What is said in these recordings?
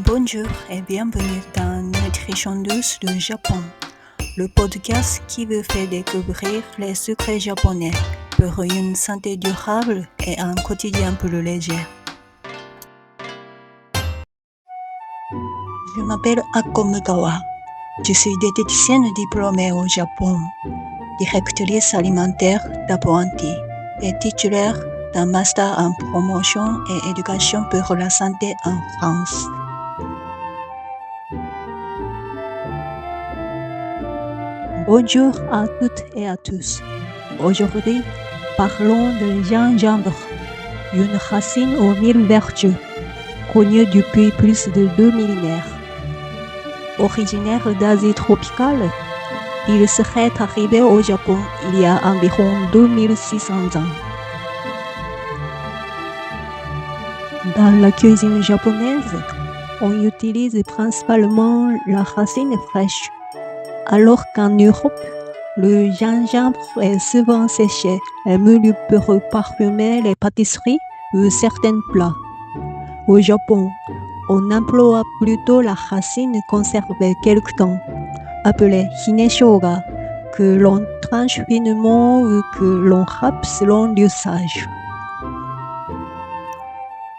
Bonjour et bienvenue dans Nutrition douce du Japon, le podcast qui vous fait découvrir les secrets japonais pour une santé durable et un quotidien plus léger. Je m'appelle Akko Mukawa. Je suis diététicienne diplômée au Japon, directrice alimentaire d'Apprenti et titulaire d'un master en promotion et éducation pour la santé en France. Bonjour à toutes et à tous. Aujourd'hui, parlons de gingembre, une racine aux 1000 vertus, connue depuis plus de 2 millénaires. Originaire d'Asie tropicale, il serait arrivé au Japon il y a environ 2600 ans. Dans la cuisine japonaise, on utilise principalement la racine fraîche, alors qu'en Europe, le gingembre est souvent séché et moulu pour parfumer les pâtisseries ou certains plats. Au Japon, on emploie plutôt la racine conservée quelque temps, appelée hine-shoga, que l'on tranche finement ou que l'on râpe selon l'usage.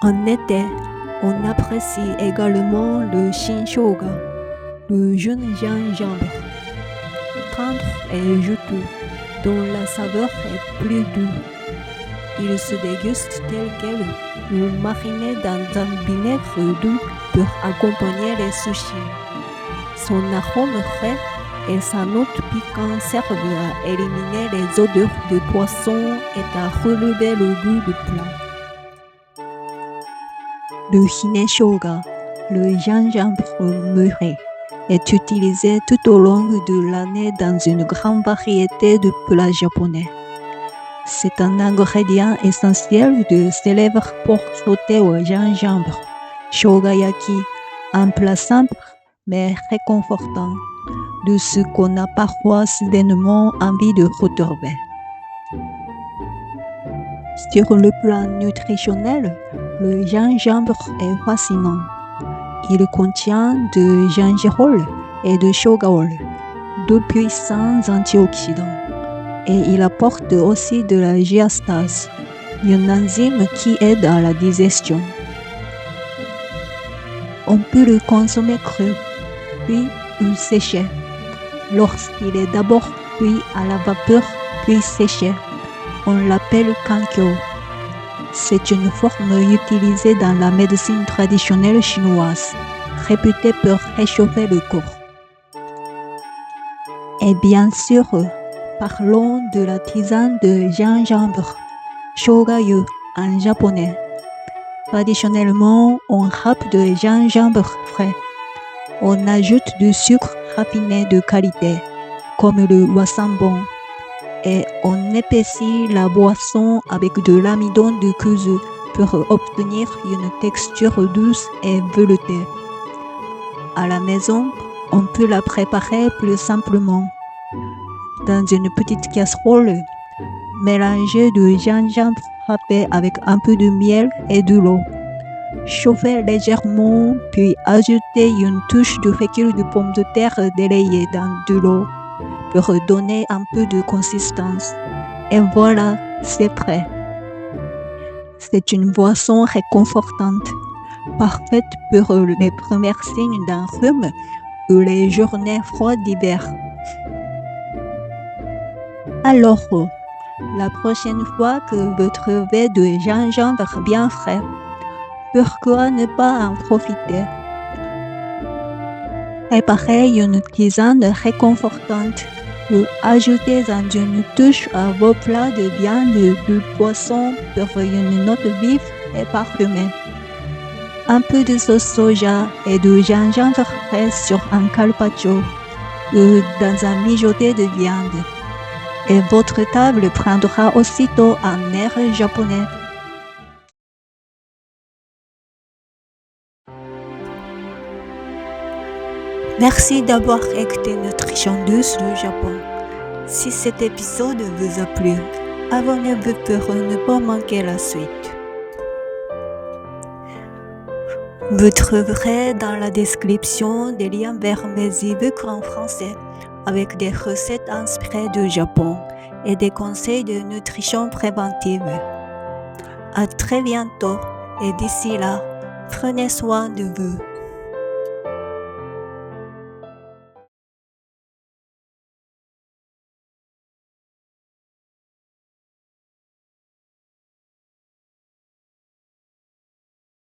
En été, on apprécie également le shin-shoga, le jeune gingembre, tendre et juteux, dont la saveur est plus douce. Il se déguste tel quel ou mariné dans un vinaigre doux pour accompagner les sushis. Son arôme frais et sa note piquante servent à éliminer les odeurs de poisson et à relever le goût du plat. Le hine-shoga, le gingembre mûri, est utilisé tout au long de l'année dans une grande variété de plats japonais. C'est un ingrédient essentiel de célèbre porc sauté au gingembre, shogayaki, un plat simple mais réconfortant, de ce qu'on a parfois soudainement envie de retrouver. Sur le plan nutritionnel, le gingembre est fascinant. Il contient de gingerol et de shogaol, deux puissants antioxydants. Et il apporte aussi de la diastase, une enzyme qui aide à la digestion. On peut le consommer cru, puis ou séché. Lorsqu'il est d'abord cuit à la vapeur puis séché, on l'appelle kankyo. C'est une forme utilisée dans la médecine traditionnelle chinoise, réputée pour réchauffer le corps. Et bien sûr, parlons de la tisane de gingembre, shogayu en japonais. Traditionnellement, on râpe de gingembre frais. On ajoute du sucre raffiné de qualité, comme le wasambon, et on épaissit la boisson avec de l'amidon de kuzu pour obtenir une texture douce et veloutée. À la maison, on peut la préparer plus simplement. Dans une petite casserole, mélangez du gingembre râpé avec un peu de miel et de l'eau. Chauffez légèrement, puis ajoutez une touche de fécule de pommes de terre délayée dans de l'eau pour donner un peu de consistance. Et voilà, c'est prêt. C'est une boisson réconfortante, parfaite pour les premiers signes d'un rhume ou les journées froides d'hiver. Alors, la prochaine fois que vous trouvez du gingembre bien frais, pourquoi ne pas en profiter? Préparez une tisane réconfortante ou ajoutez-en une touche à vos plats de viande ou de poisson pour une note vive et parfumée. Un peu de sauce soja et du gingembre frais sur un carpaccio ou dans un mijoté de viande. Et votre table prendra aussitôt un air japonais. Merci d'avoir écouté Nutrition douce du Japon. Si cet épisode vous a plu, abonnez-vous pour ne pas manquer la suite. Vous trouverez dans la description des liens vers mes e-books en français avec des recettes inspirées du Japon et des conseils de nutrition préventive. À très bientôt et d'ici là, prenez soin de vous.